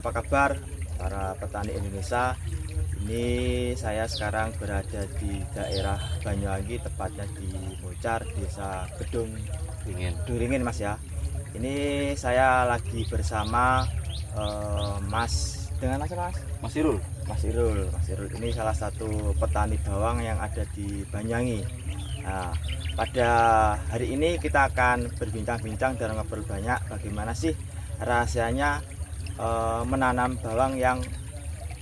Apa kabar para petani Indonesia? Ini saya sekarang berada di daerah Banyuwangi, tepatnya di Mocar, Desa Gedung Duringin, Mas ya. Ini saya lagi bersama Mas dengan Mas Mas Irul. Mas Irul. Mas Irul ini salah satu petani bawang yang ada di Banyuwangi. Nah, pada hari ini kita akan berbincang-bincang dan ngobrol banyak bagaimana sih rahasianya menanam bawang yang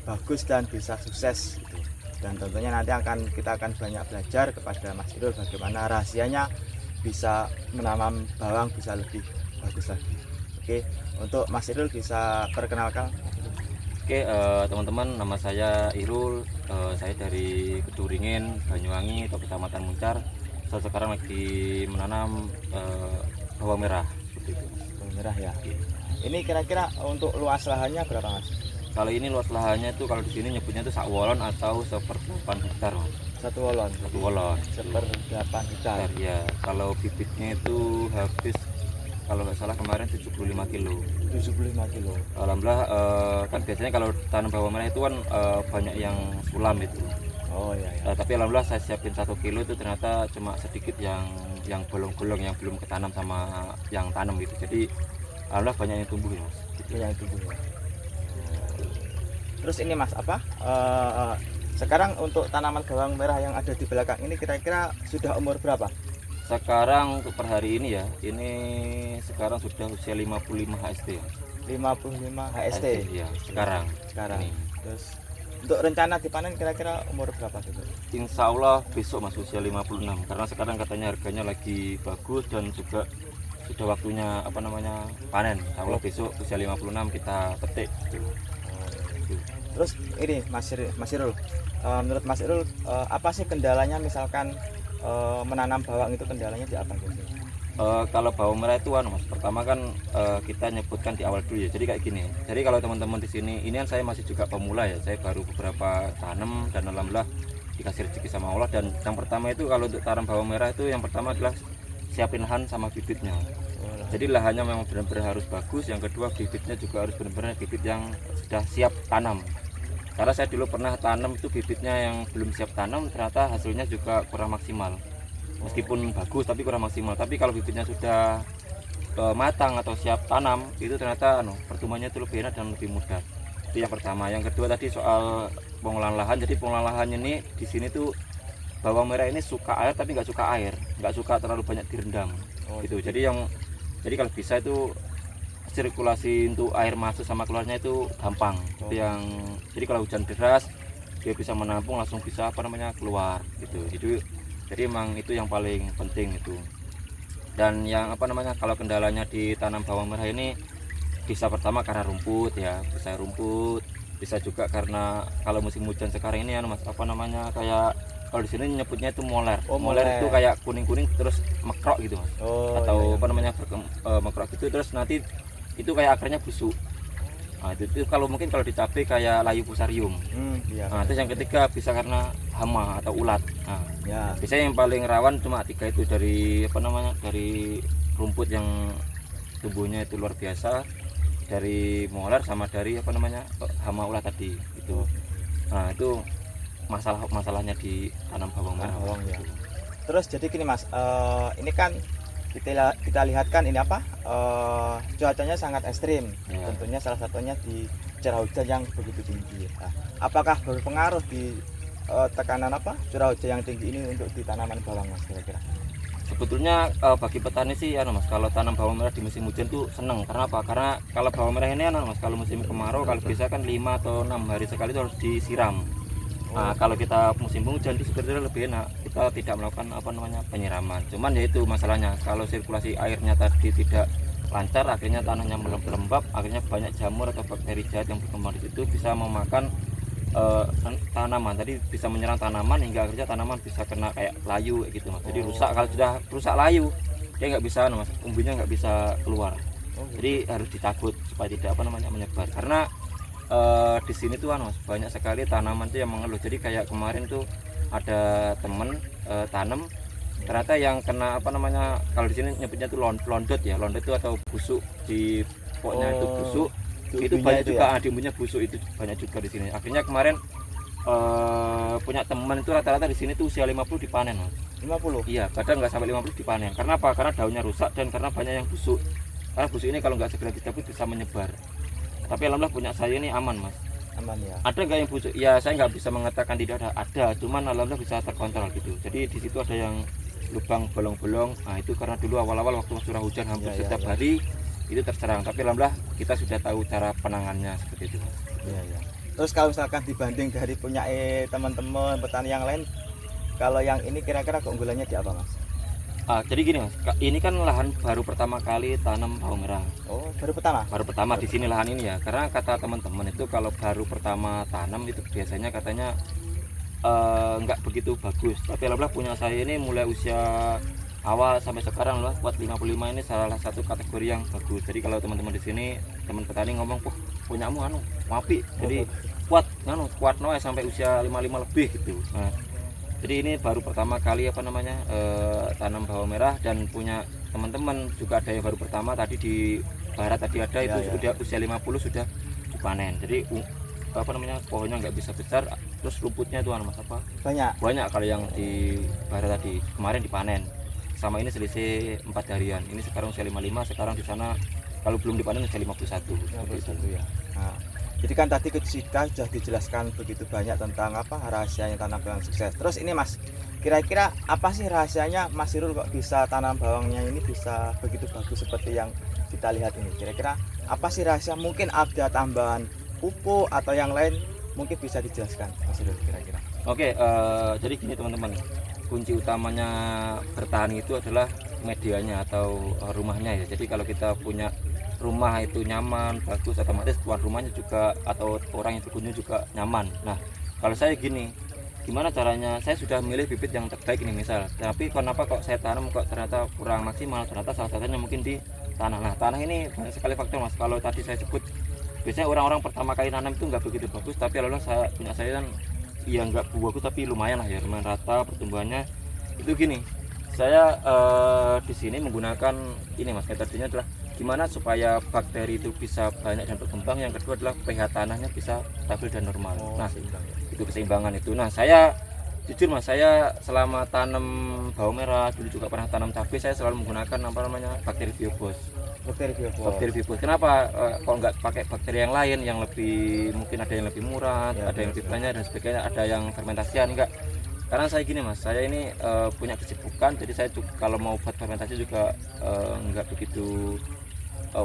bagus dan bisa sukses gitu. Dan tentunya nanti kita akan banyak belajar kepada Mas Irul bagaimana rahasianya bisa menanam bawang bisa lebih bagus lagi. Oke, untuk Mas Irul bisa perkenalkan. Oke, teman-teman, nama saya Irul. Saya dari Keduringin, Banyuwangi atau Kecamatan Muncar. Saya sekarang lagi menanam bawang merah seperti itu. Bawang merah ya. Ini kira-kira untuk luas lahannya berapa, Mas? Kalau ini luas lahannya tuh kalau di sini nyebutnya tuh sak wolon atau 1/8 hektar, Mas. Satu wolon. Satu wolon. 1/8 hektar. Ya, kalau bibitnya itu habis kalau nggak salah kemarin 75 kilo. 75 kilo. Alhamdulillah, kan biasanya kalau tanam bawang merah itu kan banyak yang sulam itu. Oh iya ya. Tapi alhamdulillah saya siapin 1 kilo itu ternyata cuma sedikit yang bolong-bolong yang belum ketanam sama yang tanam gitu. Jadi alhamdulillah banyak yang tumbuh ya, Mas. Gitu yang tumbuh ya. Terus ini Mas sekarang untuk tanaman bawang merah yang ada di belakang ini kira-kira sudah umur berapa? Sekarang untuk per hari ini ya, ini sekarang sudah usia 55 HST ya. 55 HST. Ya, sekarang. Ini. Ini. Terus untuk rencana dipanen kira-kira umur berapa gitu? Insya Allah besok Mas usia 56 karena sekarang katanya harganya lagi bagus dan juga sudah waktunya panen. Insya Allah besok usia 56 kita petik gitu. Terus ini Mas Irul, menurut Mas Irul apa sih kendalanya misalkan menanam bawang itu kendalanya di apa gitu? Kalau bawang merah itu Mas, pertama kan kita nyebutkan di awal dulu ya. Jadi kayak gini. Jadi kalau teman-teman di sini, ini kan saya masih juga pemula ya. Saya baru beberapa tanam dan alhamdulillah dikasih rezeki sama Allah. Dan yang pertama itu kalau untuk tanam bawang merah itu yang pertama adalah siapin lahan sama bibitnya. Jadi lahannya memang benar-benar harus bagus. Yang kedua bibitnya juga harus benar-benar bibit yang sudah siap tanam. Karena saya dulu pernah tanam itu bibitnya yang belum siap tanam, ternyata hasilnya juga kurang maksimal. Meskipun bagus tapi kurang maksimal. Tapi kalau bibitnya sudah matang atau siap tanam, itu ternyata pertumbuhannya itu lebih enak dan lebih mudah. Itu yang pertama. Yang kedua tadi soal pengolahan lahan. Jadi pengolahan lahannya ini di sini tuh bawang merah ini suka air tapi nggak suka air, nggak suka terlalu banyak direndam. Gitu. Jadi kalau bisa itu sirkulasi untuk air masuk sama keluarnya itu gampang. Jadi kalau hujan deras dia bisa menampung langsung bisa keluar gitu. Jadi emang itu yang paling penting itu. Dan yang kalau kendalanya di tanam bawang merah ini bisa pertama karena rumput ya, bisa juga karena kalau musim hujan sekarang ini Mas kayak kalau di sini nyebutnya itu moler. Moler itu kayak kuning-kuning terus mekrok gitu Mas. Atau mekrok gitu terus nanti itu kayak akarnya busuk. Nah, itu kalau dicapai kayak layu fusarium. Nah, terus yang ketiga bisa karena hama atau ulat. Nah, ya. Biasanya yang paling rawan cuma 3 itu dari dari rumput yang tumbuhnya itu luar biasa, dari molar sama dari hama ulat tadi itu. Nah, itu masalahnya di tanam bawang merah. Ya. Terus jadi gini Mas, ini kan kita lihatkan ini cuacanya sangat ekstrim ya. Tentunya salah satunya di curah hujan yang begitu tinggi. Nah, apakah berpengaruh di tekanan curah hujan yang tinggi ini untuk di tanaman bawang Mas kira-kira? Sebetulnya bagi petani sih Mas, kalau tanam bawang merah di musim hujan tuh seneng. Karena apa? Karena kalau bawang merah ini Mas, kalau musim kemarau kalau bisa kan 5 atau 6 hari sekali itu harus disiram. Nah, kalau kita musim hujan itu sebenarnya lebih enak, kita tidak melakukan penyiraman. Cuman ya itu masalahnya, kalau sirkulasi airnya tadi tidak lancar, akhirnya tanahnya melembab, akhirnya banyak jamur atau bakteri jahat yang berkembang di situ bisa memakan tanaman. Tadi bisa menyerang tanaman hingga akhirnya tanaman bisa kena kayak layu gitu Mas. Jadi rusak. Kalau sudah rusak layu, dia nggak bisa Mas, umbinya nggak bisa keluar. Jadi harus dicabut supaya tidak menyebar. Karena di sini tuh Mas, banyak sekali tanaman tuh yang mengeluh. Jadi kayak kemarin tuh ada temen tanam ternyata yang kena kalau di sini nyebutnya tuh londot ya, londot itu atau busuk di pokoknya itu busuk. itu banyak juga diumbunya busuk, itu banyak juga di sini. Akhirnya kemarin punya teman itu rata-rata di sini tuh usia 50 dipanen, Mas. 50? Iya, kadang nggak sampai 50 dipanen. Karena apa? Karena daunnya rusak dan karena banyak yang busuk. Karena busuk ini kalau nggak segera dicabut bisa menyebar. Tapi alhamdulillah punya saya ini aman, Mas. Aman ya. Ada nggak yang busuk? Ya saya nggak bisa mengatakan tidak ada, cuman alhamdulillah bisa terkontrol gitu. Jadi di situ ada yang lubang bolong-bolong. Nah itu karena dulu awal-awal waktu curah hujan hampir setiap hari itu terserang. Tapi alhamdulillah kita sudah tahu cara penanganannya seperti itu, Mas. Iya, iya. Terus kalau misalkan dibanding dari punya teman-teman petani yang lain, kalau yang ini kira-kira keunggulannya di apa, Mas? Jadi gini, Mas, ini kan lahan baru pertama kali tanam bawang merah. Oh, baru pertama? Baru pertama di sini lahan ini ya. Karena kata teman-teman itu kalau baru pertama tanam itu biasanya katanya nggak begitu bagus. Tapi alhamdulillah punya saya ini mulai usia awal sampai sekarang loh, buat 55 ini salah satu kategori yang bagus. Jadi kalau teman-teman di sini, teman petani ngomong, punyamu wapi. Jadi kuat noe sampai usia 55 lebih gitu. Nah, jadi ini baru pertama kali tanam bawang merah, dan punya teman-teman juga ada yang baru pertama tadi di barat tadi ada itu sudah usia 50 sudah dipanen. Jadi pohonnya nggak bisa besar, terus rumputnya itu Mas banyak kalau yang di barat tadi kemarin dipanen. Sama ini selisih 4 harian. Ini sekarang usia 55, sekarang di sana kalau belum dipanen usia 51. Ya. Nah, jadi kan tadi kita sudah dijelaskan begitu banyak tentang rahasianya tanam bawang sukses. Terus ini Mas, kira-kira apa sih rahasianya Mas Irul kok bisa tanam bawangnya ini bisa begitu bagus seperti yang kita lihat ini? Kira-kira apa sih rahasia? Mungkin ada tambahan pupuk atau yang lain, mungkin bisa dijelaskan Mas Irul kira-kira. Oke, jadi gini teman-teman, kunci utamanya bertahan itu adalah medianya atau rumahnya ya. Jadi kalau kita punya rumah itu nyaman, bagus, otomatis tuan rumahnya juga atau orang yang berkunjung juga nyaman. Nah, kalau saya gini, gimana caranya? Saya sudah milih bibit yang terbaik ini misal, tapi kenapa kok saya tanam kok ternyata kurang maksimal? Ternyata salah satunya mungkin di tanah. Nah, tanah ini banyak sekali faktor, Mas. Kalau tadi saya sebut, biasanya orang-orang pertama kali tanam itu nggak begitu bagus, tapi alhamdulillah punya saya kan ya nggak bagus tapi lumayan lah ya, lumayan rata pertumbuhannya. Itu gini, saya di sini menggunakan ini Mas, metodenya adalah gimana supaya bakteri itu bisa banyak dan berkembang. Yang kedua adalah pH tanahnya bisa stabil dan normal. Nah, itu keseimbangan itu. Nah, saya jujur Mas, saya selama tanam bawang merah, dulu juga pernah tanam cabai, saya selalu menggunakan bakteri biobos. Bakteri biobos. Kenapa kalau nggak pakai bakteri yang lain yang lebih, mungkin ada yang lebih murah, ada yang lebih banyak dan sebagainya, ada yang fermentasian enggak? Karena saya gini Mas, saya ini punya kesibukan, jadi saya kalau mau buat fermentasi juga nggak begitu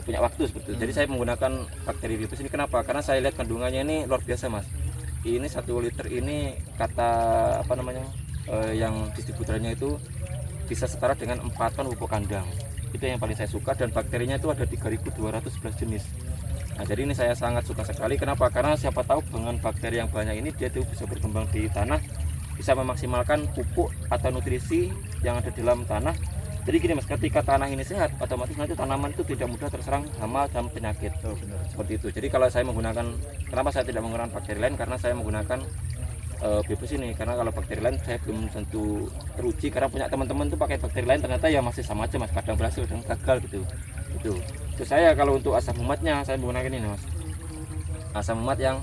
punya waktu seperti itu. Jadi saya menggunakan bakteri biobos ini. Kenapa? Karena saya lihat kandungannya ini luar biasa Mas. Ini 1 liter ini kata yang distributornya itu bisa setara dengan 4 ton pupuk kandang. Itu yang paling saya suka, dan bakterinya itu ada 3211 jenis. Nah, jadi ini saya sangat suka sekali. Kenapa? Karena siapa tahu dengan bakteri yang banyak ini dia tuh bisa berkembang di tanah, bisa memaksimalkan pupuk atau nutrisi yang ada di dalam tanah. Jadi gini Mas, ketika tanah ini sehat, otomatis nanti tanaman itu tidak mudah terserang hama dan penyakit. Seperti itu. Jadi kalau saya menggunakan, kenapa saya tidak menggunakan bakteri lain? Karena saya menggunakan biobos ini. Karena kalau bakteri lain saya belum tentu teruji, karena punya teman-teman tuh pakai bakteri lain ternyata ya masih sama aja Mas, kadang berhasil kadang gagal gitu. Itu saya kalau untuk asam umatnya saya menggunakan ini Mas, asam umat yang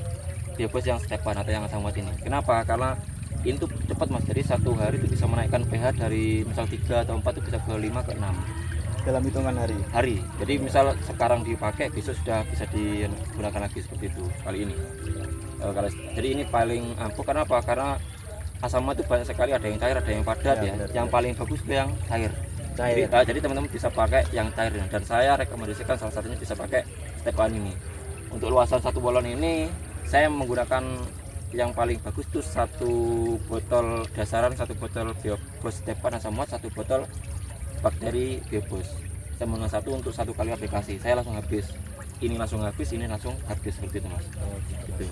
biobos yang Stepan atau yang asam umat ini. Kenapa? Karena ini tuh cepat Mas, jadi 1 hari itu bisa menaikkan pH dari misal 3 atau 4 itu bisa ke 5 ke 6 dalam hitungan hari. Jadi misal sekarang dipakai, besok sudah bisa digunakan lagi seperti itu kali ini. Jadi ini paling ampuh. Karena apa? Karena asam umat itu banyak sekali, ada yang cair, ada yang padat ya. Yang paling bagus itu yang cair. Jadi teman-teman bisa pakai yang cair, dan saya rekomendasikan salah satunya bisa pakai Stepan ini. Untuk luasan 1 bolon ini saya menggunakan yang paling bagus tuh 1 botol dasaran, 1 botol biobos Stepan asam umat, 1 botol bakteri biobos. Saya menggunakan 1 untuk 1 kali aplikasi. Saya langsung habis. Ini langsung habis seperti itu Mas. Gitu.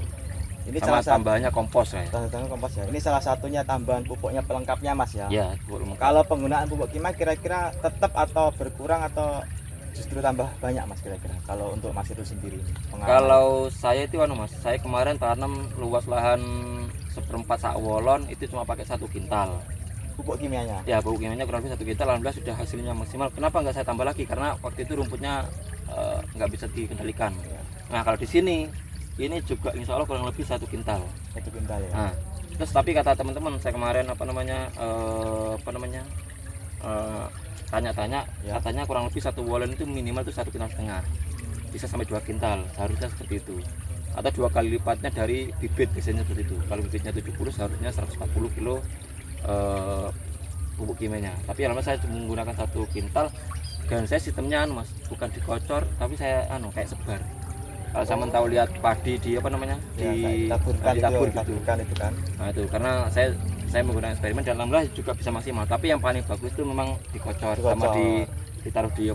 Ini sama tambahannya kompos ya. Kompos ya. Ini salah satunya tambahan pupuknya pelengkapnya Mas ya. Ya, kalau penggunaan pupuk kimia kira-kira tetap atau berkurang atau justru tambah banyak Mas kira-kira kalau untuk Mas itu sendiri? Kalau saya itu Mas, saya kemarin tanam luas lahan 1/4 sak wolon itu cuma pakai 1 kintal. Pupuk kimianya? Ya, pupuk kimianya kurang lebih 1 kintal, alhamdulillah sudah hasilnya maksimal. Kenapa nggak saya tambah lagi? Karena waktu itu rumputnya nggak bisa dikendalikan. Nah kalau di sini ini juga insya Allah kurang lebih 1 kintal. 1 kintal ya. Nah, terus tapi kata teman-teman saya kemarin tanya-tanya, Ya. katanya kurang lebih 1 wolen itu minimal itu 1,5 kintal, bisa sampai 2 kintal, seharusnya seperti itu, atau 2 kali lipatnya dari bibit, biasanya seperti itu. Kalau bibitnya 70 seharusnya 140 kilo pupuk kimianya, tapi alhamdulillah saya menggunakan 1 kintal. Dan saya sistemnya mas, bukan dikocor tapi saya kayak sebar. Kalau saya tahu lihat padi di Ya, taburkan ditabur itu, gitu. taburkan itu kan. Nah itu karena saya menggunakan eksperimen dan alhamdulillah juga bisa maksimal. Tapi yang paling bagus itu memang dikocor, sama ditaruh di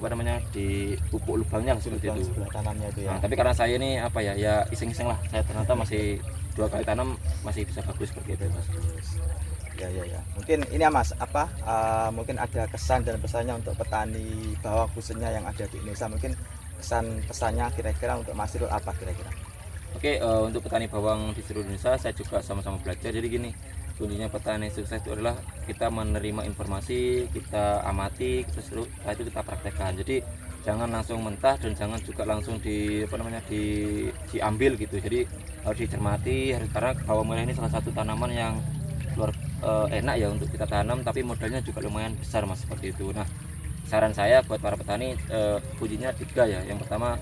di pupuk lubangnya seperti Lubang itu. sebelah tanamnya itu ya. Nah, tapi karena saya ini ya iseng-iseng lah, saya ternyata masih 2 kali tanam masih bisa bagus seperti itu mas. Ya. Mungkin ini ya Mas, mungkin ada kesan dan pesannya untuk petani bawang khususnya yang ada di Indonesia. Mungkin kesan pesannya kira-kira untuk Mas Irul apa kira-kira? Oke, untuk petani bawang di seluruh Indonesia saya juga sama-sama belajar. Jadi gini, kuncinya petani sukses itu adalah kita menerima informasi, kita amati, setelah itu kita praktekkan. Jadi jangan langsung mentah dan jangan juga langsung diambil gitu. Jadi harus dicermati, karena bawang merah ini salah satu tanaman yang enak ya untuk kita tanam, tapi modalnya juga lumayan besar mas, seperti itu. Nah saran saya buat para petani, kuncinya 3 ya. Yang pertama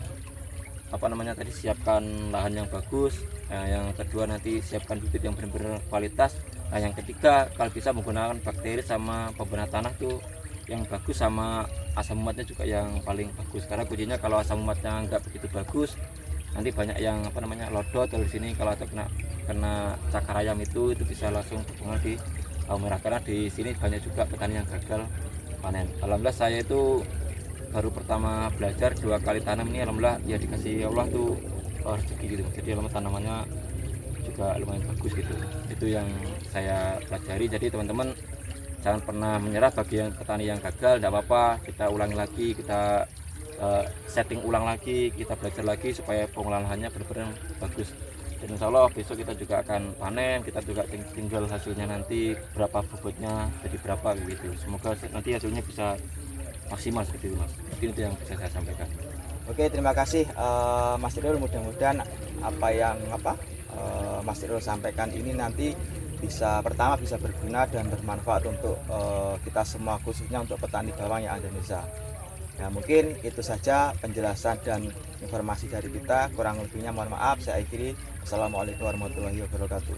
tadi siapkan lahan yang bagus. Nah, yang kedua nanti siapkan bibit yang benar-benar kualitas. Nah yang ketiga kalau bisa menggunakan bakteri sama pembenahan tanah tuh yang bagus, sama asam umatnya juga yang paling bagus. Karena kuncinya kalau asam umatnya nggak begitu bagus, nanti banyak yang lodot kalau di sini, kalau ada kena cakar ayam itu bisa langsung berpengaruh di bawang merah. Karena di sini banyak juga petani yang gagal panen. Alhamdulillah saya itu baru pertama belajar 2 kali tanam ini, alhamdulillah ya dikasih Allah tuh rezeki gitu. Jadi alhamdulillah tanamannya juga lumayan bagus gitu. Itu yang saya pelajari. Jadi teman-teman jangan pernah menyerah. Bagi yang petani yang gagal tidak apa-apa, kita ulangi lagi, kita setting ulang lagi, kita belajar lagi supaya pengolahannya benar-benar bagus. Dan insya Allah besok kita juga akan panen, kita juga tinggal hasilnya nanti berapa bobotnya jadi berapa gitu. Semoga nanti hasilnya bisa maksimal seperti itu mas. Mungkin itu yang bisa saya sampaikan. Oke, terima kasih Mas Irul. Mudah-mudahan apa yang Mas Irul sampaikan ini nanti pertama bisa berguna dan bermanfaat untuk kita semua, khususnya untuk petani bawang yang ada di Indonesia. Nah mungkin itu saja penjelasan dan informasi dari kita, kurang lebihnya mohon maaf. Saya akhiri. Assalamualaikum warahmatullahi wabarakatuh.